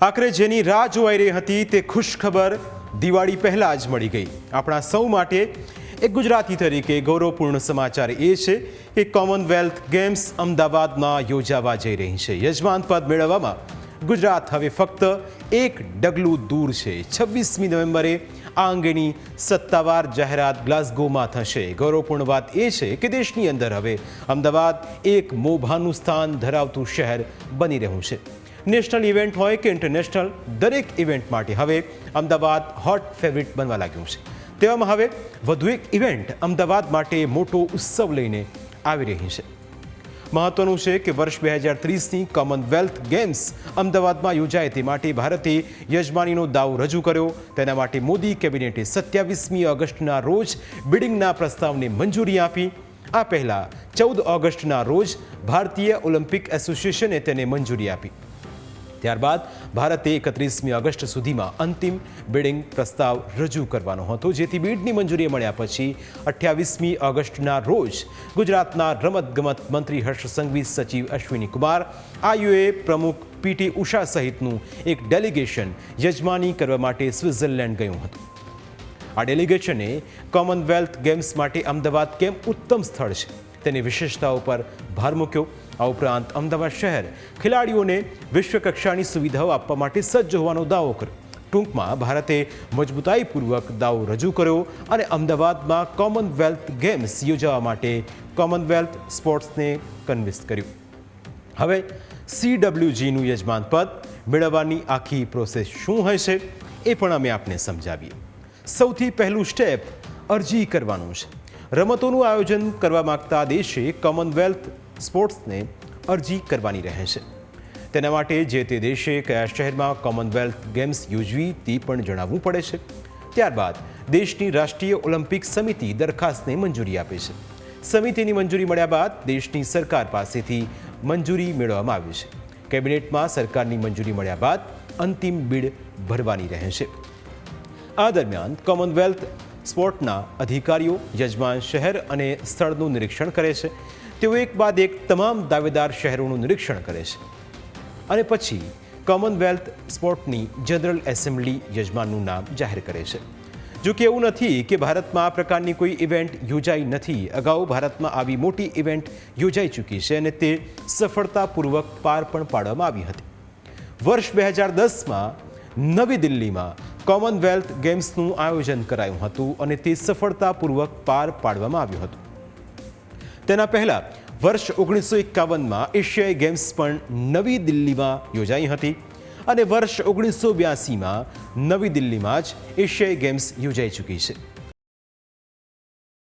આખરે જેની રાહ જોવાઈ રહી હતી તે ખુશખબર દિવાળી પહેલાં જ મળી ગઈ. આપણા સૌ માટે એક ગુજરાતી તરીકે ગૌરવપૂર્ણ સમાચાર એ છે કે કોમનવેલ્થ ગેમ્સ અમદાવાદમાં યોજાવા જઈ રહી છે. યજમાન પદ મેળવવામાં ગુજરાત હવે ફક્ત એક ડગલું દૂર છે. 26મી નવેમ્બરે આ અંગેની સત્તાવાર જાહેરાત ગ્લાસગોમાં થશે. ગૌરવપૂર્ણ વાત એ છે કે દેશની અંદર હવે અમદાવાદ એક મોભાનું સ્થાન ધરાવતું શહેર બની રહ્યું છે. નેશનલ ઇવેન્ટ હોય કે ઇન્ટરનેશનલ, દરેક ઇવેન્ટ માટે હવે અમદાવાદ હોટ ફેવરિટ બનવા લાગ્યું છે. તેવામાં હવે વધુ એક ઇવેન્ટ અમદાવાદ માટે મોટો ઉત્સવ લઈને આવી રહી છે. મહત્વનું છે કે વર્ષ 2030ની કોમનવેલ્થ ગેમ્સ અમદાવાદમાં યોજાય તે માટે ભારતે યજમાનીનો દાવ રજૂ કર્યો. તેના માટે મોદી કેબિનેટે 27મી ઓગસ્ટના રોજ બિડિંગના પ્રસ્તાવને મંજૂરી આપી. આ પહેલા 14 ઓગસ્ટના રોજ ભારતીય ઓલિમ્પિક એસોસિએશને તેને મંજૂરી આપી. ત્યારબાદ ભારતે 31મી ઓગસ્ટ સુધીમાં અંતિમ બિડિંગ પ્રસ્તાવ રજૂ કરવાનો હતો, જેથી બિડની મંજૂરી મળ્યા પછી 28મી ઓગસ્ટના રોજ ગુજરાતના રમતગમત મંત્રી હર્ષ સંઘવી, સચિવ અશ્વિની કુમાર, આઈઓએ પ્રમુખ પીટી ઉષા સહિતનું એક ડેલિગેશન યજમાની કરવા માટે સ્વિટ્ઝરલેન્ડ ગયું હતું. આ ડેલિગેશને કોમનવેલ્થ ગેમ્સ માટે અમદાવાદ કેમ ઉત્તમ સ્થળ છે તેની વિશેષતાઓ પર ભાર મૂક્યો. આ ઉપરાંત અમદાવાદ શહેર ખેલાડીઓને વિશ્વકક્ષાની સુવિધાઓ આપવા માટે સજ્જ હોવાનો દાવો કર્યો. ટૂંકમાં ભારતે મજબૂતાઈપૂર્વક દાવો રજૂ કર્યો અને અમદાવાદમાં કોમનવેલ્થ ગેમ્સ યોજવા માટે કોમનવેલ્થ સ્પોર્ટ્સને કન્વિન્સ કર્યું. હવે CWGનું યજમાન પદ મેળવવાની આખી પ્રોસેસ શું હશે એ પણ અમે આપને સમજાવીએ. સૌથી પહેલું સ્ટેપ અરજી કરવાનું છે. રમતોનું આયોજન કરવા માગતા દેશે કોમનવેલ્થ સ્પોર્ટ્સને અરજી કરવાની રહે છે. તેના માટે જે તે દેશે કયા શહેરમાં કોમનવેલ્થ ગેમ્સ યોજવી તે પણ જણાવવું પડે છે. ત્યારબાદ દેશની રાષ્ટ્રીય ઓલિમ્પિક સમિતિ દરખાસ્તને મંજૂરી આપે છે. સમિતિની મંજૂરી મળ્યા બાદ દેશની સરકાર પાસેથી મંજૂરી મેળવવામાં આવે છે. કેબિનેટમાં સરકારની મંજૂરી મળ્યા બાદ અંતિમ બિડ ભરવાની રહે છે. આ દરમિયાન કોમનવેલ્થ સ્પોર્ટના અધિકારીઓ યજમાન શહેર અને સ્થળનું નિરીક્ષણ કરે છે. તેઓ એક બાદ એક તમામ દાવેદાર શહેરોનું નિરીક્ષણ કરે છે અને પછી કોમનવેલ્થ સ્પોર્ટની જનરલ એસેમ્બલી યજમાનનું નામ જાહેર કરે છે. જો કે એવું નથી કે ભારતમાં આ પ્રકારની કોઈ ઇવેન્ટ યોજાઈ નથી. અગાઉ ભારતમાં આવી મોટી ઇવેન્ટ યોજાઈ ચૂકી છે અને તે સફળતાપૂર્વક પાર પણ પાડવામાં આવી હતી. વર્ષ 2010માં નવી દિલ્હીમાં કોમનવેલ્થ ગેમ્સનું આયોજન કરાયું હતું અને તે સફળતાપૂર્વક પાર પાડવામાં આવ્યું હતું. તેના પહેલાં વર્ષ 1951માં એશિયાઈ ગેમ્સ પણ નવી દિલ્હીમાં યોજાઈ હતી અને વર્ષ 1982માં નવી દિલ્હીમાં જ એશિયાઈ ગેમ્સ યોજાઈ ચૂકી છે.